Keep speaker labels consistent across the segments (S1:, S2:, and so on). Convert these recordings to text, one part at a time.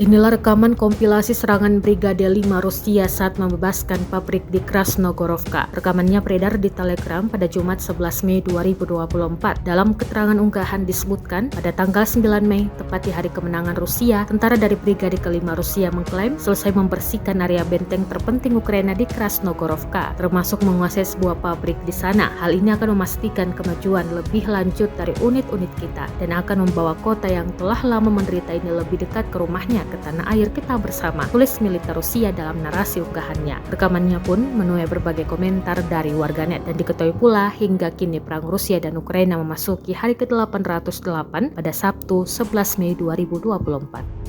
S1: Inilah rekaman kompilasi serangan Brigade 5 Rusia saat membebaskan pabrik di Krasnogorovka. Rekamannya beredar di Telegram pada Jumat 11 Mei 2024. Dalam keterangan unggahan disebutkan, pada tanggal 9 Mei, tepat di hari kemenangan Rusia, tentara dari Brigade ke-5 Rusia mengklaim selesai membersihkan area benteng terpenting Ukraina di Krasnogorovka, termasuk menguasai sebuah pabrik di sana. Hal ini akan memastikan kemajuan lebih lanjut dari unit-unit kita dan akan membawa kota yang telah lama menderita ini lebih dekat ke rumahnya, ke tanah air kita bersama, tulis militer Rusia dalam narasi unggahannya. Rekamannya pun menuai berbagai komentar dari warganet dan diketahui pula hingga kini perang Rusia dan Ukraina memasuki hari ke-808 pada Sabtu 11 Mei 2024.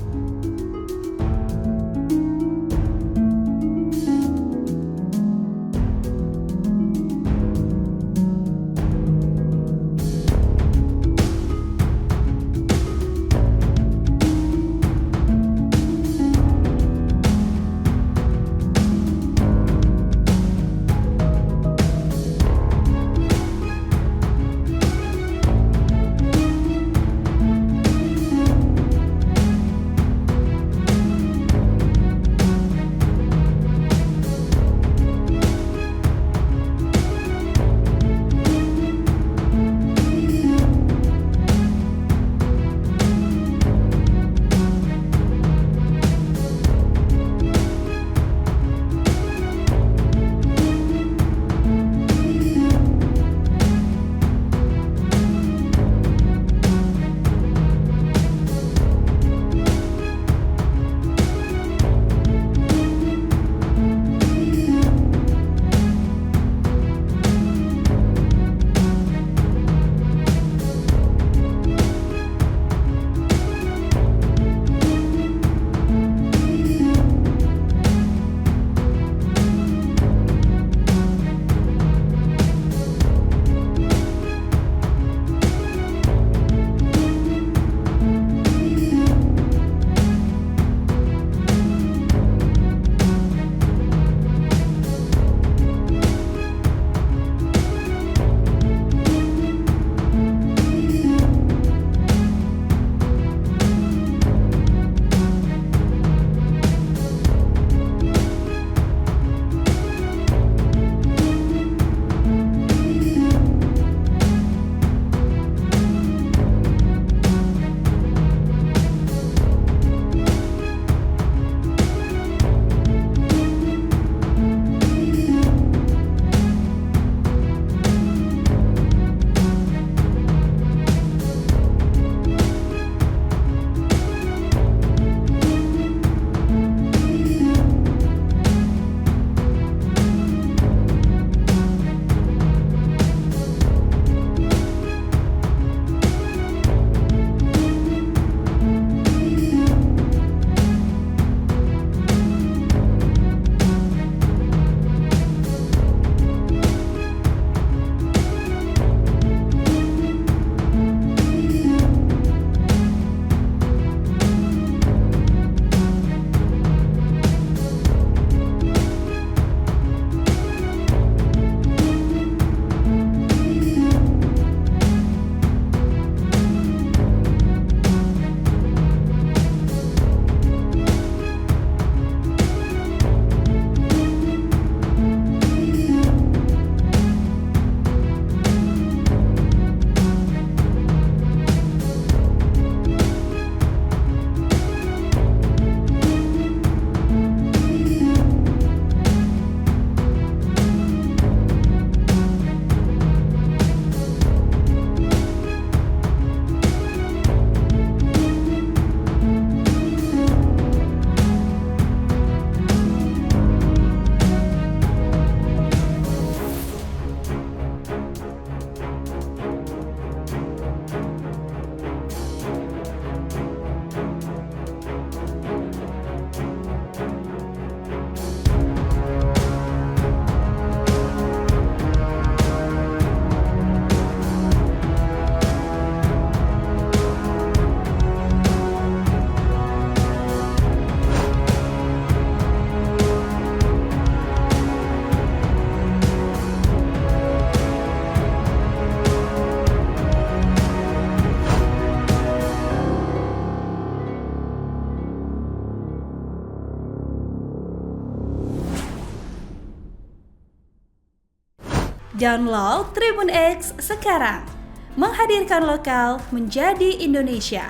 S2: Download Tribun X sekarang. Menghadirkan lokal menjadi Indonesia.